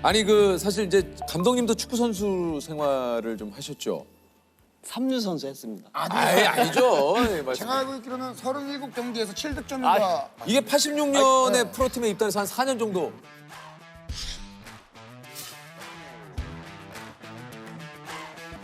아니 그 사실 이제 감독님도 축구 선수 생활을 좀 하셨죠? 삼류 선수 했습니다. 아예 아니죠. 예, 말씀. 제가 알고 있기로는 37경기에서 7득점인가. 이게 86년에 프로팀에 입단해서 한 4년 정도.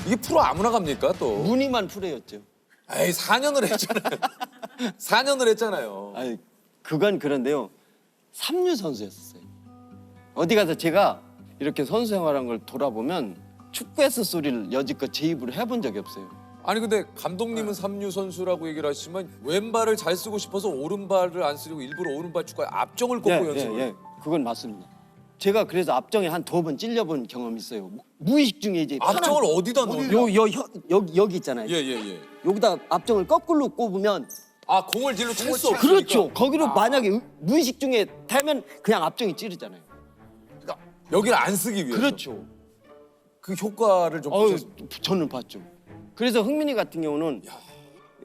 이게 프로 아무나 갑니까 또? 무늬만 프로였죠. 에이 4년을 했잖아요. 4년을 했잖아요. 아니 그건 그런데요. 삼류 선수였어요. 어디 가서 제가 이렇게 선수 생활한 걸 돌아보면 축구에서 소리를 여지껏 제 입으로 해본 적이 없어요. 아니 근데 감독님은 삼류 선수라고 얘기를 하시지만 왼발을 잘 쓰고 싶어서 오른발을 안 쓰려고 일부러 오른발 축구에 앞정을 꽂고 연습을. 그건 맞습니다. 제가 그래서 앞정에 한 2번 찔려본 경험이 있어요. 무의식 중에 이제 앞정을 어디다 넣어요? 여기 있잖아요. 예예예. 여기다 앞정을 거꾸로 꼽으면 아 공을 뒤로 찰 수 없으니까. 그렇죠. 거기로 만약에 무의식 중에 타면 그냥 앞정이 찌르잖아요. 그러니까 여기를 안 쓰기 위해서. 그렇죠. 그 효과를 좀 어유 보셨어요. 저는 봤죠. 그래서 흥민이 같은 경우는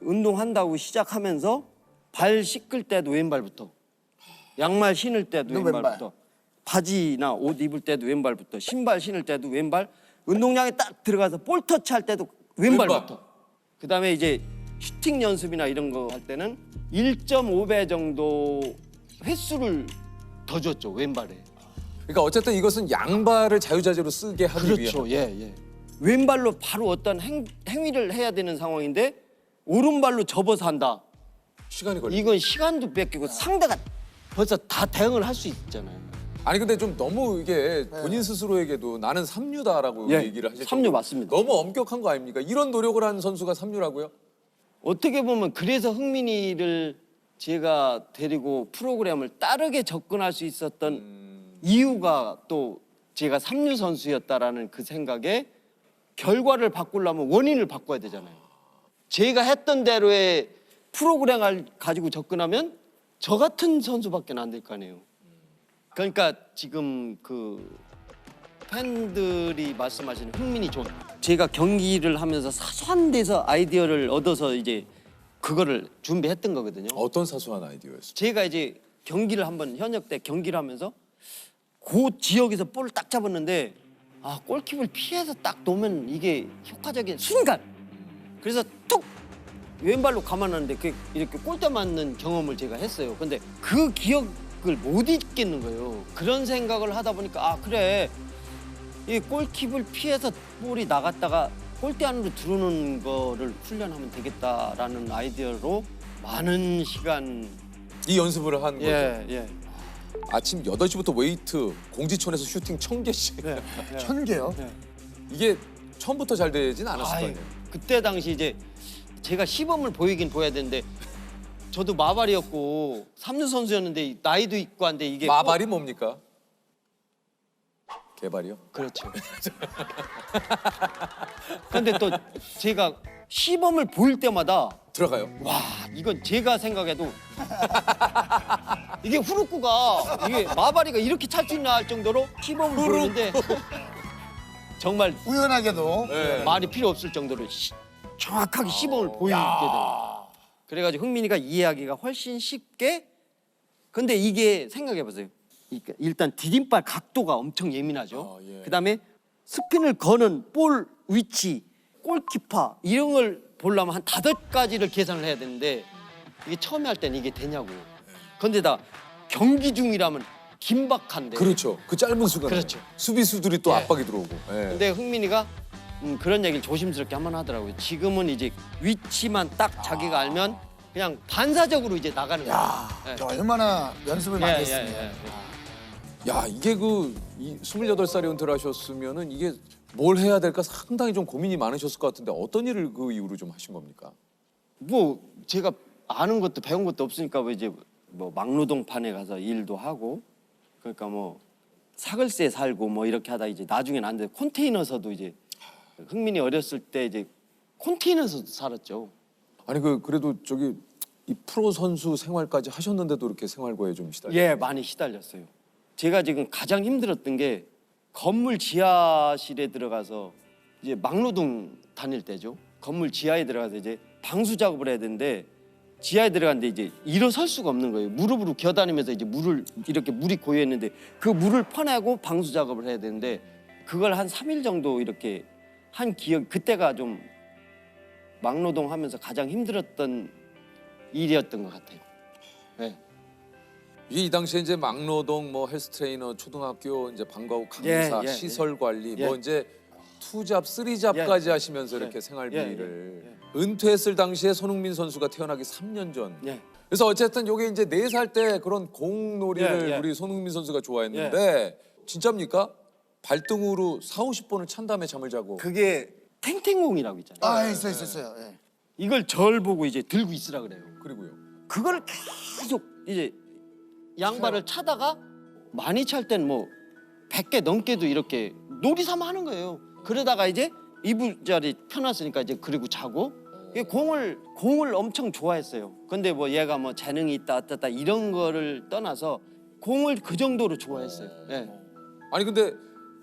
운동한다고 시작하면서 발 씻을 때도 왼발부터, 양말 신을 때도 왼발부터, 바지나 옷 입을 때도 왼발부터, 신발 신을 때도 왼발, 운동장에 딱 들어가서 볼 터치할 때도 왼발부터. 그다음에 이제 슈팅 연습이나 이런 거 할 때는 1.5배 정도 횟수를 더 줬죠, 왼발에. 그러니까 어쨌든 이것은 양발을 자유자재로 쓰게 하기 그렇죠. 위한. 예. 왼발로 바로 어떤 행위를 해야 되는 상황인데 오른발로 접어서 한다. 시간이 걸려. 이건 시간도 뺏기고 상대가 벌써 다 대응을 할 수 있잖아요. 아니 근데 좀 너무 이게 본인 스스로에게도 나는 삼류다라고 예, 얘기를 하실 삼류 정도로 맞습니다. 너무 엄격한 거 아닙니까? 이런 노력을 한 선수가 삼류라고요? 어떻게 보면 그래서 흥민이를 제가 데리고 프로그램을 따르게 접근할 수 있었던 이유가 또 제가 삼류 선수였다라는 그 생각에 결과를 바꾸려면 원인을 바꿔야 되잖아요. 제가 했던 대로의 프로그램을 가지고 접근하면 저 같은 선수밖에 안 될 거 아니에요. 그러니까 지금 그 팬들이 말씀하시는 흥민이 존. 제가 경기를 하면서 사소한 데서 아이디어를 얻어서 이제 그거를 준비했던 거거든요. 어떤 사소한 아이디어였어요? 제가 이제 경기를 한번 현역 때 경기를 하면서 그 지역에서 볼을 딱 잡았는데 아 골킥을 피해서 딱 놓으면 이게 효과적인 순간. 그래서 툭 왼발로 감아놨는데 그 이렇게 골대 맞는 경험을 제가 했어요. 근데 그 기억을 못 잊겠는 거예요. 그런 생각을 하다 보니까 아 그래 이 골킥을 피해서 볼이 나갔다가 골대 안으로 들어오는 거를 훈련하면 되겠다라는 아이디어로 많은 시간 이 연습을 한 거죠? 예. 아침 8시부터 웨이트, 공지천에서 슈팅 1000개씩. 네. 1000개요? 이게 처음부터 잘 되진 않았을 거 아이, 아니에요? 그때 당시 이제 제가 시범을 보이긴 보여야 되는데 저도 마발이었고 삼류 선수였는데 나이도 있고 한데 이게 마발이 뭡니까? 개발이요? 그렇죠. 근데 또 제가 시범을 보일 때마다 들어가요. 와 이건 제가 생각해도 이게 후루꾸가 이게 마바리가 이렇게 찰 수 있나 할 정도로 시범을 보이는데 정말 우연하게도. 네. 말이 필요 없을 정도로 정확하게 시범을 보이게 돼요. 그래가지고 흥민이가 이해하기가 훨씬 쉽게. 근데 이게 생각해보세요. 일단 디딤발 각도가 엄청 예민하죠. 아, 예. 그다음에 스핀을 거는 볼 위치, 골키퍼 이런 걸 보려면 한 5가지를 계산을 해야 되는데 이게 처음에 할 때는 이게 되냐고요. 그런데다 경기 중이라면 긴박한데. 그렇죠. 그 짧은 순간. 그렇죠. 수비수들이 또 예. 압박이 들어오고. 예. 근데 흥민이가 그런 얘기를 조심스럽게 한번 하더라고요. 지금은 이제 위치만 딱 자기가 알면 그냥 반사적으로 이제 나가는 거예요. 예. 저 얼마나 연습을 많이 했습니까? 야 이게 그 28살에 은퇴를 하셨으면은 이게 뭘 해야 될까 상당히 좀 고민이 많으셨을 것 같은데 어떤 일을 그 이후로 좀 하신 겁니까? 뭐 제가 아는 것도 배운 것도 없으니까 뭐 이제 뭐 막노동판에 가서 일도 하고 그러니까 뭐 사글세에 살고 뭐 이렇게 하다 이제 나중에는 안 돼. 컨테이너서도 이제 흥민이 어렸을 때 이제 컨테이너에서 살았죠. 아니 그래도 저기 이 프로 선수 생활까지 하셨는데도 이렇게 생활고에 좀 시달려. 예, 많이 시달렸어요. 제가 지금 가장 힘들었던 게 건물 지하실에 들어가서 이제 막노동 다닐 때죠. 건물 지하에 들어가서 이제 방수 작업을 해야 되는데 지하에 들어갔는데 이제 일어설 수가 없는 거예요. 무릎으로 기어다니면서 이제 물이 고여 있는데 그 물을 퍼내고 방수 작업을 해야 되는데 그걸 한 3일 정도 이렇게 한 기억, 그때가 좀 막노동하면서 가장 힘들었던 일이었던 것 같아요. 네. 이 당시에 이제 막노동, 뭐 헬스 트레이너, 초등학교 이제 방과후 강사, 예, 시설 관리, 예. 뭐 이제 투잡, 쓰리잡까지 하시면서 이렇게 생활비를 은퇴했을 당시에 손흥민 선수가 태어나기 3년 전. 예. 그래서 어쨌든 요게 이제 4살 때 그런 공놀이를 예. 우리 손흥민 선수가 좋아했는데 진짜입니까? 발등으로 4, 50번을 찬 다음에 잠을 자고. 그게 탱탱공이라고 있잖아요. 아, 있었어요. 예. 이걸 절 보고 이제 들고 있으라 그래요. 그리고요. 그걸 계속 이제 양발을 차다가 많이 찰 땐 뭐 100개 넘게도 이렇게 놀이 삼아 하는 거예요. 그러다가 이제 이부자리 펴놨으니까 이제 그리고 자고 이게 공을 엄청 좋아했어요. 근데 뭐 얘가 뭐 재능이 있다 어쩌다 이런 거를 떠나서 공을 그 정도로 좋아했어요. 예. 아니 근데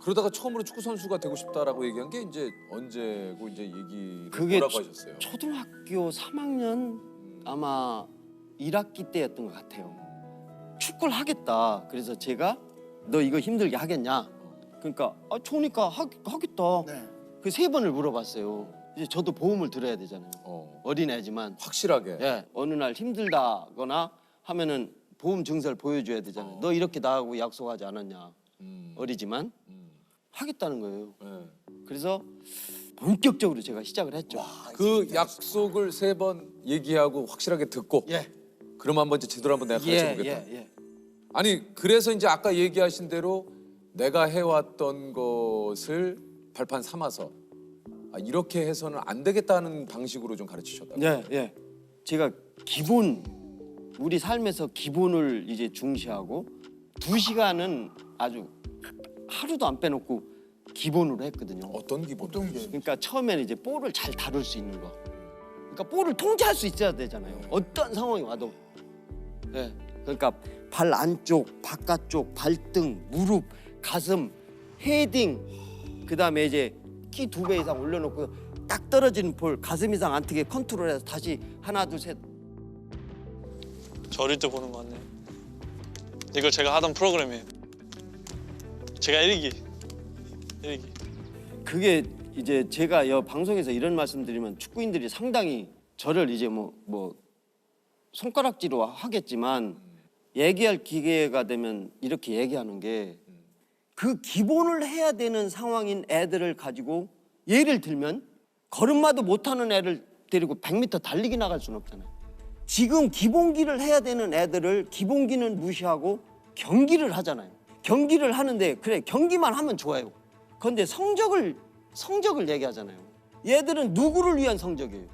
그러다가 처음으로 축구 선수가 되고 싶다라고 얘기한 게 이제 언제고 이제 얘기를 그게 뭐라고 하셨어요? 초등학교 3학년 아마 1학기 때였던 것 같아요. 축구를 하겠다. 그래서 제가 너 이거 힘들게 하겠냐? 그러니까 좋으니까 하겠다. 네. 그 3번을 물어봤어요. 이제 저도 보험을 들어야 되잖아요. 어린애지만 확실하게. 예, 어느 날 힘들다거나 하면은 보험 증서를 보여줘야 되잖아요. 너 이렇게 나하고 약속하지 않았냐? 어리지만 하겠다는 거예요. 네. 그래서 본격적으로 제가 시작을 했죠. 그 약속을 3번 얘기하고 확실하게 듣고 예, 그럼 한번 이제 제대로 한번 내가 가르쳐 보겠다. 예. 아니 그래서 이제 아까 얘기하신 대로 내가 해왔던 것을 발판 삼아서 이렇게 해서는 안 되겠다는 방식으로 좀 가르치셨다고. 예. 제가 우리 삶에서 기본을 이제 중시하고 2시간은 아주 하루도 안 빼놓고 기본으로 했거든요. 어떤 기본? 어떤 게? 그러니까 처음에는 이제 볼을 잘 다룰 수 있는 거. 그러니까 볼을 통제할 수 있어야 되잖아요. 어떤 상황이 와도. 예. 그러니까 발 안쪽, 바깥쪽, 발등, 무릎, 가슴, 헤딩. 그다음에 이제 키 2배 이상 올려놓고 딱 떨어지는 볼 가슴 이상 안 트게 컨트롤해서 다시 하나 둘 셋. 저 어릴 때 보는 거 같네요. 이거 제가 하던 프로그램이에요. 제가 1기. 그게 이제 제가 방송에서 이런 말씀드리면 축구인들이 상당히 저를 이제 뭐 손가락질로 하겠지만 얘기할 기회가 되면 이렇게 얘기하는 게 그 기본을 해야 되는 상황인 애들을 가지고 예를 들면 걸음마도 못하는 애를 데리고 100m 달리기 나갈 수는 없잖아요. 지금 기본기를 해야 되는 애들을 기본기는 무시하고 경기를 하잖아요. 경기를 하는데 그래 경기만 하면 좋아요. 그런데 성적을 얘기하잖아요. 얘들은 누구를 위한 성적이에요?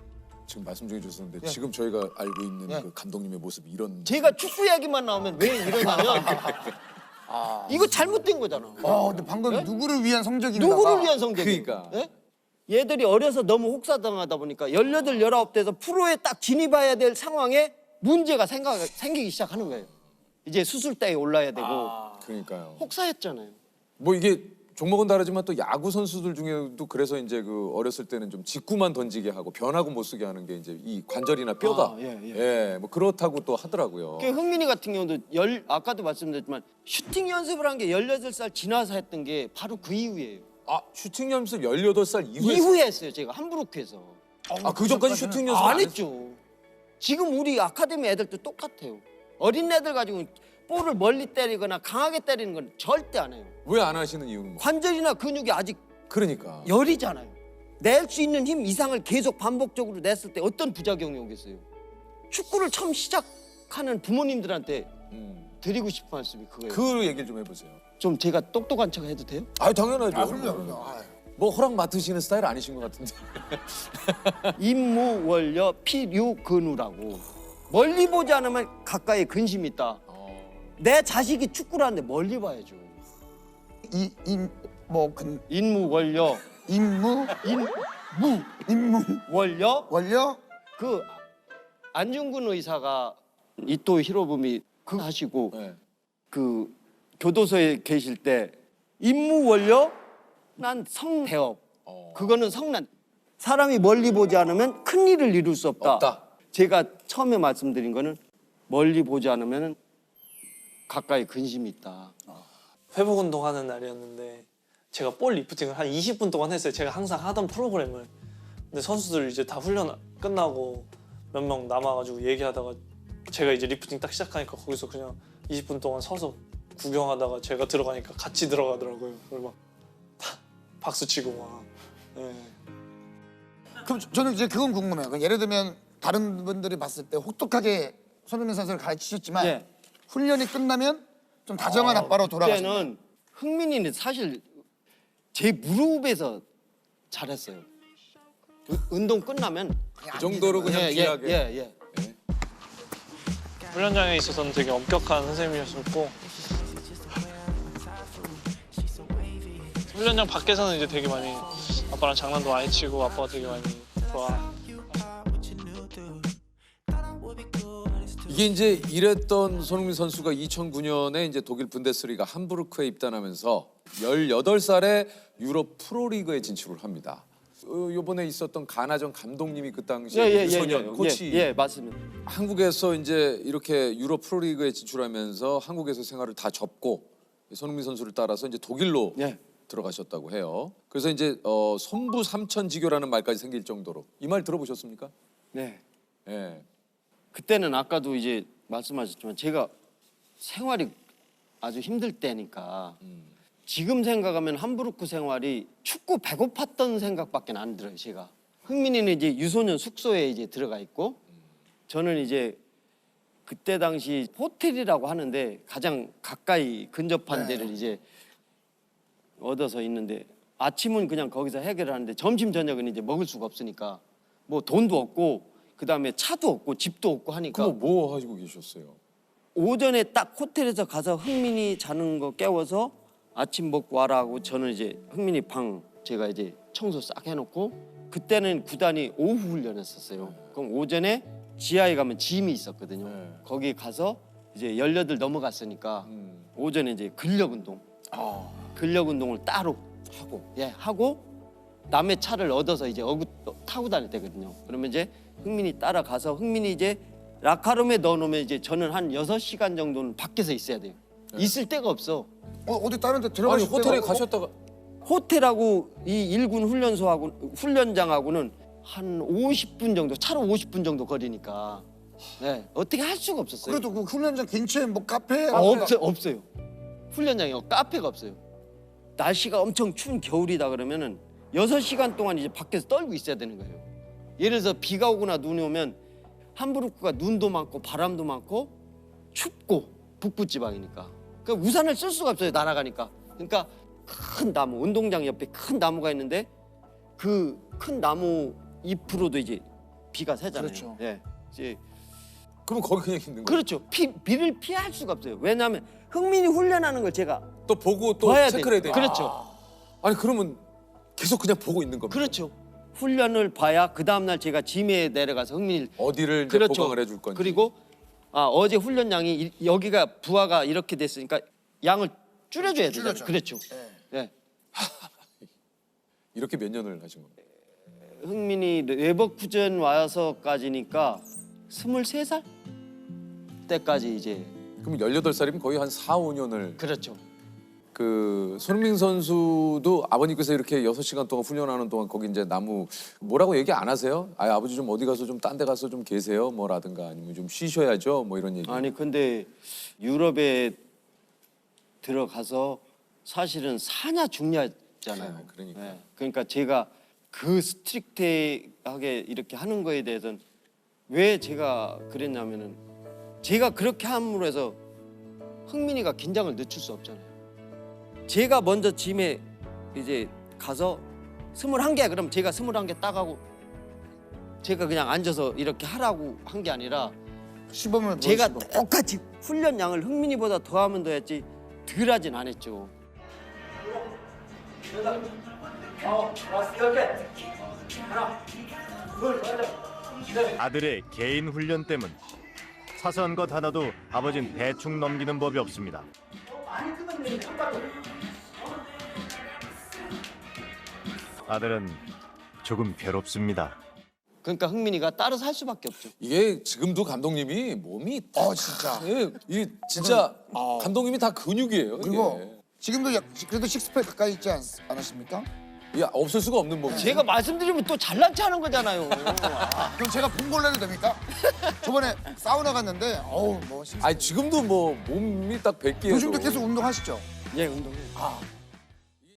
지금 말씀 중에 주셨는데 지금 저희가 알고 있는 예. 그 감독님의 모습이 이런. 제가 축구 얘기만 나오면 왜 이러냐면 이거 잘못된 거잖아. 근데 방금 누구를 위한 성적인가? 누구를 위한 성적이에요? 그러니까. 예? 얘들이 어려서 너무 혹사당하다 보니까 18, 19대에서 프로에 딱 진입해야 될 상황에 문제가 생기기 시작하는 거예요. 이제 수술대에 올라야 되고 그러니까요. 혹사했잖아요. 뭐 이게 종목은 다르지만 또 야구 선수들 중에도 그래서 이제 그 어렸을 때는 좀 직구만 던지게 하고 변화구 못 쓰게 하는 게 이제 이 관절이나 뼈가 뭐 그렇다고 또 하더라고요. 그 흥민이 같은 경우도 아까도 말씀드렸지만 슈팅 연습을 한 게 18살 지나서 했던 게 바로 그 이후예요. 슈팅 연습 18살 이후에 이후에 했어요. 제가 함부르크에서. 그 전까지 슈팅 연습 안 했죠. 지금 우리 아카데미 애들도 똑같아요. 어린 애들 가지고 볼을 멀리 때리거나 강하게 때리는 건 절대 안 해요. 왜 안 하시는 이유는 뭐? 관절이나 근육이 아직 그러니까. 열이잖아요. 낼 수 있는 힘 이상을 계속 반복적으로 냈을 때 어떤 부작용이 오겠어요? 축구를 처음 시작하는 부모님들한테 드리고 싶은 말씀이 그거예요. 그 얘기를 좀 해보세요. 좀 제가 똑똑한 척 해도 돼요? 당연하죠. 그럼요. 뭐 허락 맡으시는 스타일 아니신 것 같은데. 임무원려 필유근우라고. 멀리 보지 않으면 가까이 근심이 있다. 내 자식이 축구를 하는데 멀리 봐야죠. 인무원려 원려 원려? 그 안중근 의사가 이토 히로부미 그 하시고 네. 그 교도소에 계실 때 임무원려 난 성대업 그거는 성난 사람이 멀리 보지 않으면 큰 일을 이룰 수 없다. 제가 처음에 말씀드린 거는 멀리 보지 않으면 가까이 근심이 있다. 회복 운동하는 날이었는데 제가 볼 리프팅을 한 20분 동안 했어요. 제가 항상 하던 프로그램을. 근데 선수들 이제 다 훈련 끝나고 몇 명 남아가지고 얘기하다가 제가 이제 리프팅 딱 시작하니까 거기서 그냥 20분 동안 서서 구경하다가 제가 들어가니까 같이 들어가더라고요. 그리고 막 박수 치고 막. 네. 그럼 저는 이제 그건 궁금해요. 그럼 예를 들면 다른 분들이 봤을 때 혹독하게 손흥민 선수를 가르치셨지만 예. 훈련이 끝나면 좀 다정한 아빠로 돌아가시는 그때는 흥민이는 사실 제 무릎에서 잘했어요. 운동 끝나면 그 정도로 그냥 예, 귀하게. 예. 훈련장에 있어서는 되게 엄격한 선생님이었고 훈련장 밖에서는 이제 되게 많이 아빠랑 장난도 많이 치고 아빠가 되게 많이 좋아. 이게 이제 이랬던 손흥민 선수가 2009년에 이제 독일 분데스리가 함부르크에 입단하면서 18살에 유럽 프로리그에 진출을 합니다. 이번에 있었던 가나전 감독님이 그 당시에 유소년 코치. 예, 맞습니다. 한국에서 이제 이렇게 유럽 프로리그에 진출하면서 한국에서 생활을 다 접고 손흥민 선수를 따라서 이제 독일로 예. 들어가셨다고 해요. 그래서 이제 손부 삼천지교라는 말까지 생길 정도로 이 말 들어보셨습니까? 네. 예. 그때는 아까도 이제 말씀하셨지만 제가 생활이 아주 힘들 때니까 지금 생각하면 함부르크 생활이 춥고 배고팠던 생각밖에 안 들어요. 제가 흥민이는 이제 유소년 숙소에 이제 들어가 있고 저는 이제 그때 당시 호텔이라고 하는데 가장 가까이 근접한 데를 이제 얻어서 있는데 아침은 그냥 거기서 해결을 하는데 점심 저녁은 이제 먹을 수가 없으니까 뭐 돈도 없고 그다음에 차도 없고 집도 없고 하니까 그럼 뭐 하시고 계셨어요? 오전에 딱 호텔에서 가서 흥민이 자는 거 깨워서 아침 먹고 와라 하고 저는 이제 흥민이 방 제가 이제 청소 싹 해놓고 그때는 구단이 오후 훈련했었어요. 그럼 오전에 지하에 가면 짐이 있었거든요. 네. 거기 가서 이제 18 넘어갔으니까 오전에 이제 근력 운동, 근력 운동을 따로 하고 남의 차를 얻어서 이제 타고 다닐 때거든요. 그러면 이제 흥민이 따라가서 흥민이 이제 라카룸에 넣어놓으면 이제 저는 한 6시간 정도는 밖에서 있어야 돼요. 있을 데가 없어. 어디 다른 데 아니 들어가실 호텔에 데가 가셨다가 호텔하고 이 일군 훈련소하고 훈련장하고는 한 50분 정도 차로 50분 정도 거리니까 네, 어떻게 할 수가 없었어요. 그래도 그 훈련장 근처에 뭐 카페 없어요. 훈련장에 카페가 없어요. 날씨가 엄청 추운 겨울이다 그러면은 6시간 동안 이제 밖에서 떨고 있어야 되는 거예요. 예를 들어서 비가 오거나 눈이 오면 함부르크가 눈도 많고 바람도 많고 춥고 북부 지방이니까 그러니까 우산을 쓸 수가 없어요. 날아가니까. 그러니까 큰 나무 운동장 옆에 큰 나무가 있는데 그 큰 나무 잎으로도 이제 비가 새잖아요. 그렇죠. 예. 이제 그럼 거기 그냥 있는 거예요? 그렇죠. 비를 피할 수가 없어요. 왜냐하면 흥민이 훈련하는 걸 제가 또 보고 또 봐야 체크를 해야 돼요. 돼요. 그렇죠. 아니 그러면 계속 그냥 보고 있는 겁니다. 그렇죠. 훈련을 봐야 그 다음 날 제가 짐에 내려가서 흥민이 어디를 이제 그렇죠. 보강을 해줄 건지. 그리고 어제 훈련량이 여기가 부하가 이렇게 됐으니까 양을 줄여줘야 되잖아요. 줄여줘. 그렇죠. 예. 이렇게 몇 년을 하신 겁니까? 흥민이 레버쿠젠 와서까지니까 23살 때까지 이제 그럼 18살이면 거의 한 4, 5년을 그렇죠. 그 손흥민 선수도 아버님께서 이렇게 6시간 동안 훈련하는 동안 거기 이제 나무 뭐라고 얘기 안 하세요? 아버지 좀 어디 가서 좀 딴 데 가서 좀 계세요 뭐라든가 아니면 좀 쉬셔야죠 뭐 이런 얘기. 아니 근데 유럽에 들어가서 사실은 사냐 죽냐잖아요. 그러니까. 그러니까 제가 그 스트릭트하게 이렇게 하는 거에 대해서는 왜 제가 그랬냐면은 제가 그렇게 함으로 해서 흥민이가 긴장을 늦출 수 없잖아요. 제가 먼저 짐에 이제 가서 21개 그럼 제가 21개 따가고 제가 그냥 앉아서 이렇게 하라고 한 게 아니라 시범을 제가 보여주고. 똑같이 훈련량을 흥민이보다 더하면 더 했지 덜 하진 않았죠. 아들의 개인 훈련 때문 사소한 것 하나도 아버진 대충 넘기는 법이 없습니다. 아들은 조금 괴롭습니다. 그러니까 흥민이가 따로 살 수밖에 없죠. 이게 지금도 감독님이 몸이 다 진짜. 이 진짜 어. 감독님이 다 근육이에요. 그리고 이게. 지금도 그래도 식스팩 가까이 있지 않으십니까? 이게 없을 수가 없는 몸. 제가 말씀드리면 또 잘난 체 하는 거잖아요. 그럼 제가 본 걸로 해도 됩니까? 저번에 사우나 갔는데 어우 뭐 식스팩. 아니 지금도 뭐 몸이 딱 100개예요. 요즘도 계속 운동하시죠? 예, 운동해. 아